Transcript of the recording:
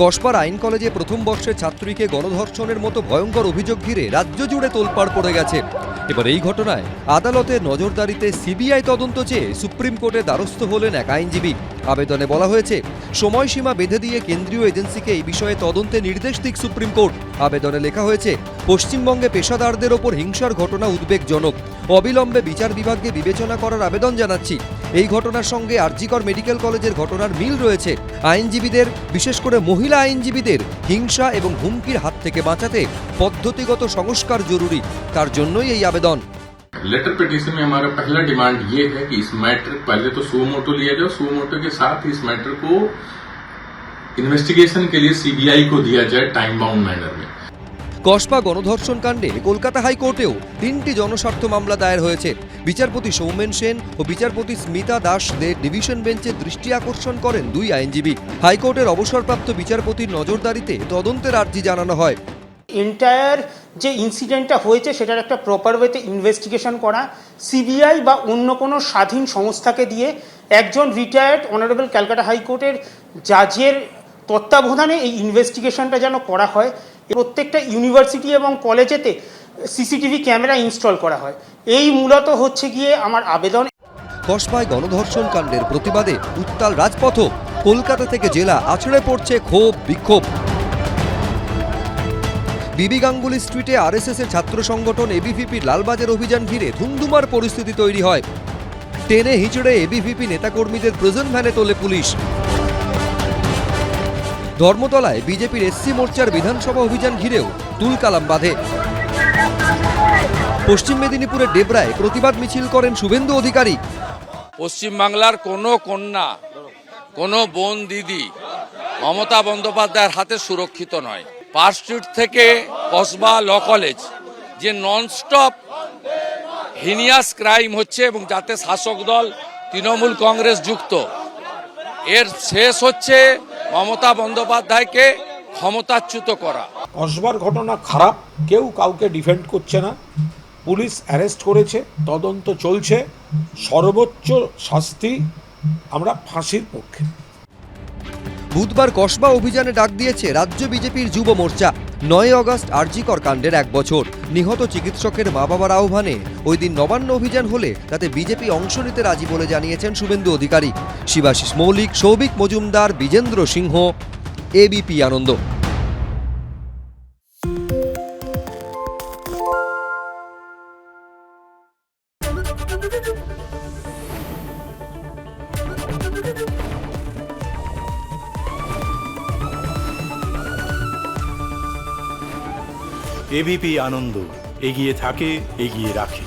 কসবার আইন কলেজে প্রথম বর্ষের ছাত্রীকে গণধর্ষণের মতো ভয়ঙ্কর অভিযোগ ঘিরে রাজ্য জুড়ে তোলপাড় পড়ে গেছে। এবার এই ঘটনায় আদালতের নজরদারিতে সিবিআই তদন্ত চেয়ে সুপ্রিম কোর্টে দ্বারস্থ হলেন এক আইনজীবী। আবেদনে বলা হয়েছে সময়সীমা বেঁধে দিয়ে কেন্দ্রীয় এজেন্সিকে এই বিষয়ে তদন্তে নির্দেশ দিক সুপ্রিম কোর্ট। আবেদনে লেখা হয়েছে, পশ্চিমবঙ্গে পেশাদারদের ওপর হিংসার ঘটনা উদ্বেগজনক, অবিলম্বে বিচার বিভাগকে বিবেচনা করার আবেদন জানাচ্ছি। এই ঘটনার সঙ্গে আরজিকর মেডিকেল কলেজের ঘটনার মিল রয়েছে। আইনজীবীদের, বিশেষ করে মহিলা আইনজীবীদের হিংসা এবং হুমকির হাত থেকে বাঁচাতে পদ্ধতিগত সংস্কার জরুরি, তার জন্যই এই আবেদন। लेटर पिटीशन में हमारा पहला डिमांड ये है कि इस मैटर पहले तो सुओ मोटो लिया जाए, सुओ मोटो के साथ इस मैटर को इन्वेस्टिगेशन के लिए सीबीआई को दिया जाए टाइम बाउंड मैनर में। কসবা গণধর্ষণ কাণ্ডে কলকাতা হাইকোর্টেও 3টি জনস্বার্থ মামলা দায়ের হয়েছে। বিচারপতি সৌমেন সেন ও বিচারপতি স্মিতা দাসদের ডিভিশন বেঞ্চের দৃষ্টি আকর্ষণ করেন দুই আইনজীবী। হাইকোর্টের অবসরপ্রাপ্ত বিচারপতির নজরদারিতে তদন্তের আর্জি জানানো হয়। এন্টায়ার যে ইনসিডেন্টটা হয়েছে সেটার একটা প্রপার ওয়েতে ইনভেস্টিগেশন করা, সিবিআই বা অন্য কোনো স্বাধীন সংস্থাকে দিয়ে একজন রিটায়ার্ড অনারেবল ক্যালকাটা হাইকোর্টের জাজের তত্ত্বাবধানে এই ইনভেস্টিগেশনটা যেন করা হয়। প্রত্যেকটা ইউনিভার্সিটি এবং কলেজেতে সিসিটিভি ক্যামেরা ইনস্টল করা হয়। এই মূলত হচ্ছে গিয়ে আমার আবেদন। কসবায় গণধর্ষণ কাণ্ডের প্রতিবাদে উত্তাল রাজপথ। কলকাতা থেকে জেলা আছড়ে পড়ছে ক্ষোভ বিক্ষোভ। বিবি গাঙ্গুলি স্ট্রিটে আরএসএস এর ছাত্র সংগঠন এবিভিপির লালবাজার অভিযান ঘিরে ধুন্ধুমার পরিস্থিতি তৈরি হয়। টেনে হিচড়ে এবিভিপি নেতাকর্মীদের প্রিজন ভ্যানে তোলে পুলিশ। ধর্মতলায় বিজেপির এসসি মোর্চার বিধানসভা অভিযান ঘিরেও তুলকালাম বাঁধে। পশ্চিম মেদিনীপুরের ডেবরায় প্রতিবাদ মিছিল করেন শুভেন্দু অধিকারী। পশ্চিমবাংলার কোনো কন্যা, কোনো বোন দিদি মমতা বন্দ্যোপাধ্যায়ের হাতে সুরক্ষিত নয়। পার্ক স্ট্রিট থেকে কসবা ল কলেজ যে ননস্টপ হিনিয়াস ক্রাইম হচ্ছে এবং যাতে শাসক দল তৃণমূল কংগ্রেস যুক্ত, এর শেষ হচ্ছে মমতা বন্দ্যোপাধ্যায়কে ক্ষমতাচ্যুত করা। কসবার ঘটনা খারাপ, কেউ কাউকে ডিফেন্ড করছে না। পুলিশ অ্যারেস্ট করেছে, তদন্ত চলছে। সর্বোচ্চ শাস্তি আমরা ফাঁসির পক্ষে। বুধবার কসবা অভিযানে ডাক দিয়েছে রাজ্য বিজেপির যুব মোর্চা। 9 আগস্ট আরজিকর কাণ্ডের 1 বছর। নিহত চিকিৎসকের মা বাবার আহ্বানে ওই দিন নবান্ন অভিযান হলে তাতে বিজেপি অংশ নিতে রাজি বলে জানিয়েছেন শুভেন্দু অধিকারী। শিবাশিস মৌলিক, সৌভিক মজুমদার, বিজেন্দ্র সিংহ, এবিপি আনন্দ। এবিপি আনন্দ, এগিয়ে থাকে, এগিয়ে রাখে।